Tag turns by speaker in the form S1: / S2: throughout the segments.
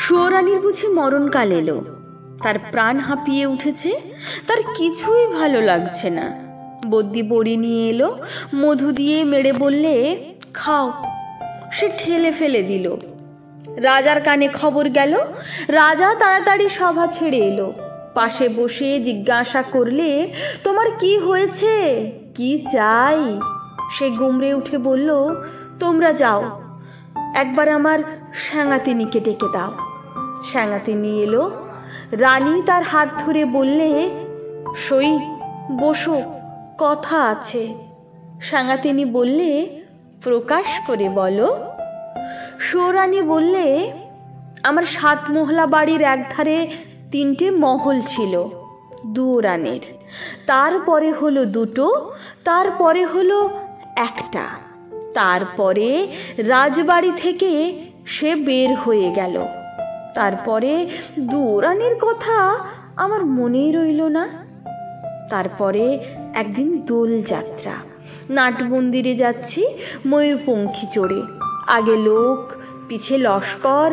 S1: সুয়োরানীর বুঝি মরণকাল এলো। তার প্রাণ হাঁপিয়ে উঠেছে, তার কিছুই ভালো লাগছে না। বদ্যি বড়ি নিয়ে এলো, মধু দিয়ে মেরে বললে, খাও। সে ঠেলে ফেলে দিল। রাজার কানে খবর গেল। রাজা তাড়াতাড়ি সভা ছেড়ে এলো। পাশে বসে জিজ্ঞাসা করলে, তোমার কি হয়েছে, কি চাই? সে গুমড়ে উঠে বলল, তোমরা যাও, একবার আমার শ্যাঙাতিনীকে ডেকে দাও। শ্যাঙাতিনী এলো। রানী তার হাত ধরে বললে, সই বসো, কথা আছে। শ্যাঙাতিনী বললে, প্রকাশ করে বলো। সুয়োরানী বললে, আমার 7 মহলা বাড়ির একধারে 3টে মহল ছিল, দুয়োরানের। তারপরে হলো 2টো, তারপরে হলো 1টা। তারপরে রাজবাড়ি থেকে সে বের হয়ে গেল। তারপরে দুয়োরানের কথা আমার মনেই রইল না। তারপরে একদিন দোলযাত্রা, নাটমন্দিরে যাচ্ছি ময়ূরপঙ্খী চড়ে। আগে লোক, পিছে লস্কর,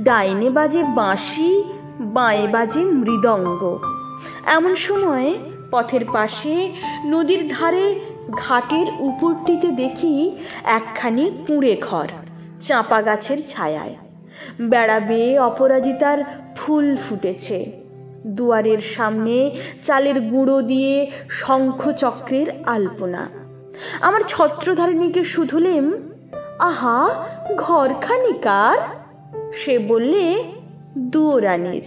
S1: ডাইনে বাজে বাঁশি, বাঁয়ে বাজে মৃদঙ্গ। এমন সময় পথের পাশে নদীর ধারে ঘাটের উপরটিতে দেখি একখানি কুঁড়ে ঘর, চাঁপা গাছের ছায়ায়। বেড়া বেয়ে অপরাজিতার ফুল ফুটেছে। দুয়ারের সামনে চালের গুঁড়ো দিয়ে শঙ্খচক্রের আলপনা। আমার ছত্রধারিণীকে শুধুলেম, আহা, ঘরখানি কার? সে বললে, দুয়োরানীর।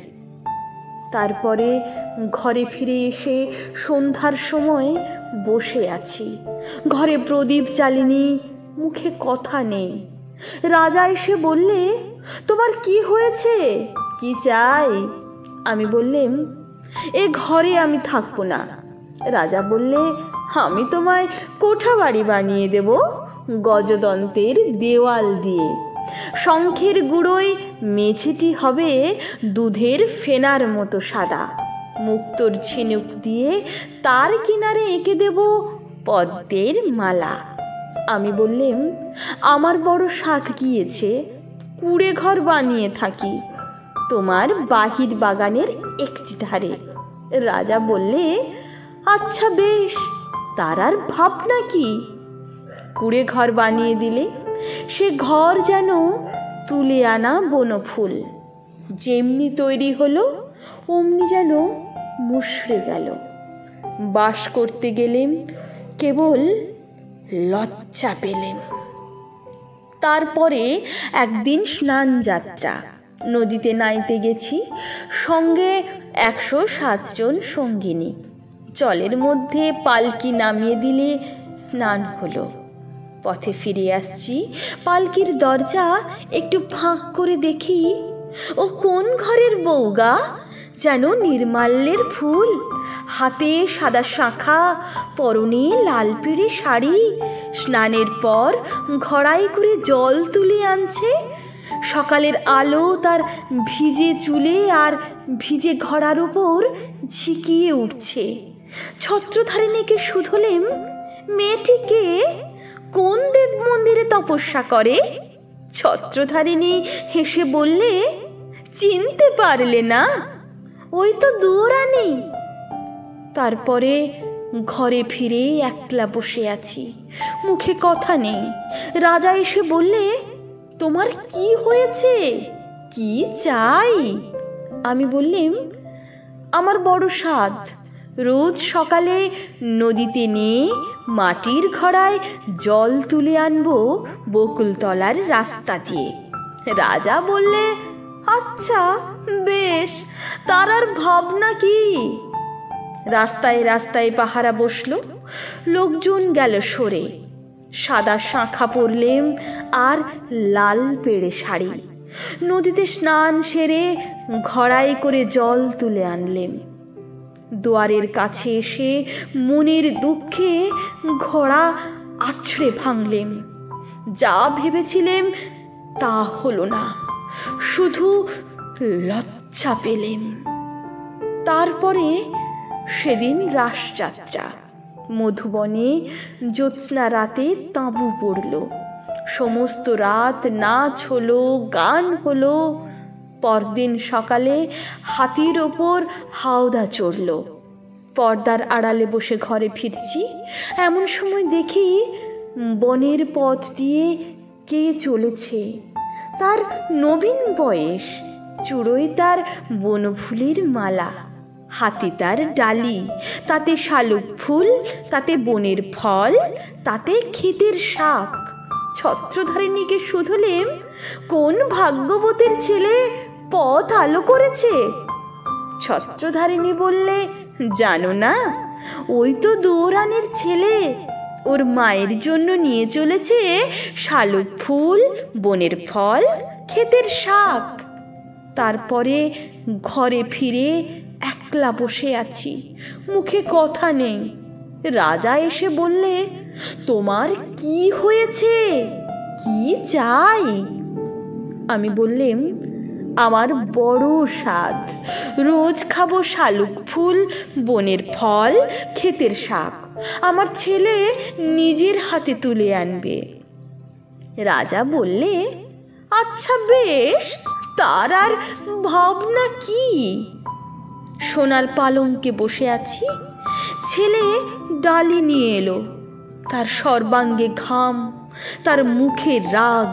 S1: তারপরে ঘরে ফিরে এসে সন্ধ্যার সময় বসে আছি। ঘরে প্রদীপ জ্বালিনি, মুখে কথা নেই। রাজা এসে বললে, তোমার কি হয়েছে, কি চাই? আমি বললেম, এ ঘরে আমি থাকবো না। রাজা বললে, আমি তোমায় কোঠা বাড়ি বানিয়ে দেব, গজদন্তের দেওয়াল দিয়ে। শঙ্খের গুঁড়োয় মেঝেটি হবে দুধের ফেনার মতো সাদা। মুক্তোর ঝিনুক দিয়ে তার কিনারে এঁকে দেব পদ্মের মালা। আমি বললেম, আমার বড় সাধ গিয়েছে, কুঁড়ে ঘর বানিয়ে থাকি তোমার বাহির বাগানের একটি ধারে। রাজা বললে, আচ্ছা বেশ, তার আর ভাবনা কি? কুঁড়ে ঘর বানিয়ে দিলে। সে ঘর যেন তুলে আনা বনফুল। যেমনি তৈরি হলো অমনি যেন মুষড়ে গেল। বাস করতে গেলেম, কেবল লজ্জা পেলেম। তারপরে একদিন স্নান যাত্রা, নদীতে নাইতে গেছি, সঙ্গে 107 জন সঙ্গিনী। জলের মধ্যে পালকি নামিয়ে দিলে স্নান হলো। পথে ফিরে আসছি, পালকির দরজা একটু ফাঁক করে দেখি, ও কোন ঘরের বউগা, যেন নির্মাল্যের ফুল, হাতে সাদা শাঁখা, পরনে লাল পিড়ে শাড়ি। স্নানের পর ঘড়াই করে জল তুলে আনছে। সকালের আলো তার ভিজে চুলে আর ভিজে ঘড়ার উপর ঝিকিয়ে উঠছে। ছত্রধারিণীকে শুধলেম, মেয়েটিকে কোন দেব মন্দিরে তপস্যা করে? ছত্রধারিণী হেসে বললে, চিনতে পারলে না? ওই তো দুয়োরানী। তারপরে ঘরে ফিরে একলা বসে আছি, মুখে কথা নেই। রাজা এসে বললে, তোমার কি হয়েছে, কি চাই? আমি বললেম, আমার বড় সাধ, রোজ সকালে নদীতে নিয়ে মাটির ঘড়ায় জল তুলে আনবো বকুলতলার রাস্তা দিয়ে। রাজা বললে, আচ্ছা বেশ, তার আর ভাবনা কি? রাস্তায় রাস্তায় পাহারা বসলো, লোকজন গেল সরে। সাদা শাঁখা পরলেম আর লাল পেড়ে শাড়ি। নদীতে স্নান সেরে ঘড়াই করে জল তুলে আনলেম। দুয়ারের কাছে এসে মনের দুঃখে ঘোড়া আছড়ে ভাঙলেম। যা ভেবেছিলেম তা হলো না, শুধু লজ্জা পেলেম। তারপরে সেদিন রাসযাত্রা। মধুবনে জ্যোৎস্না রাতে তাঁবু পড়ল। সমস্ত রাত নাচ হলো, গান হলো। পরদিন সকালে হাতির ওপর হাওদা চড়ল। পর্দার আড়ালে বসে ঘরে ফিরছি, এমন সময় দেখি বনের পথ দিয়ে কে চলেছে। তার নবীন বয়স, চূড়োয় তার বনফুলের মালা, হাতে তার ডালি, তাতে শালুক ফুল, তাতে বনের ফল, তাতে ক্ষেতের শাক। ছত্রধারিণীকে শুধলেম, কোন ভাগ্যবতীর ছেলে পথ আলো করেছে? ছত্রধারিণী বললে, জানো না, ওই তো দুয়োরানির ছেলে। ওর মায়ের জন্য নিয়ে চলেছে শালুক ফুল, বনের ফল, ক্ষেতের শাক। তারপরে ঘরে ফিরে একলা বসে আছি, মুখে কথা নেই। রাজা এসে বললে, তোমার কি হয়েছে, কি চাই? আমি বললেম, আমার বড় স্বাদ, রোজ খাবো শালুক ফুল, বনের ফল, ক্ষেতের শাক। আমার ছেলে নিজের হাতে তুলে আনবে। রাজা বললে, আচ্ছা বেশ, তার আর ভাবনা কি? সোনার পালঙ্কে বসে আছি, ছেলে ডালি নিয়ে এলো। তার সর্বাঙ্গে ঘাম, তার মুখে রাগ।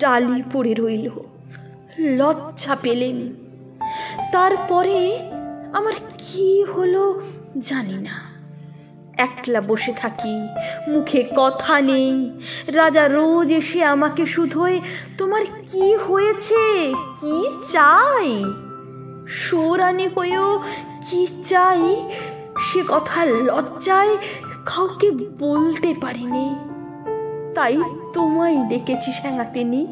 S1: ডালি পড়ে রইল, লজ্জা পেলেন। তারপরে আমার কি হলো জানি না। একলা বসে থাকি, মুখে কথা নেই। রাজা রোজ এসে আমাকে শুধোয়, তোমার কি হয়েছে, কি চাই? সুরানী হয়েও কি চাই সে কথা লজ্জায় কাউকে বলতে পারিনি। তাই তোমায় ডেকেছি সেনাতিনী,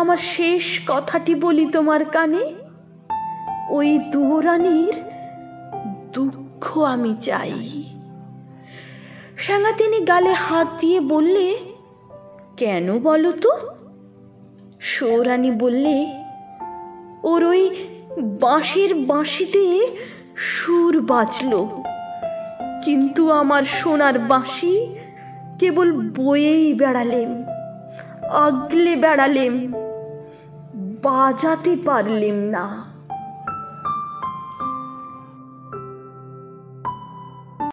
S1: আমার শেষ কথাটি বলি তোমার কানে। ওই দুয়োরানির দুঃখ আমি চাই। সেনাতিনী গালে হাত দিয়ে বললে, কেন বলো তো? সৌরানী বললে, ওর ওই বাঁশের বাঁশিতে সুর বাজল, কিন্তু আমার সোনার বাঁশি কেবল বয়েই বেড়ালেম, আগলে বেড়ালেম, বাজাতে পারলেম না।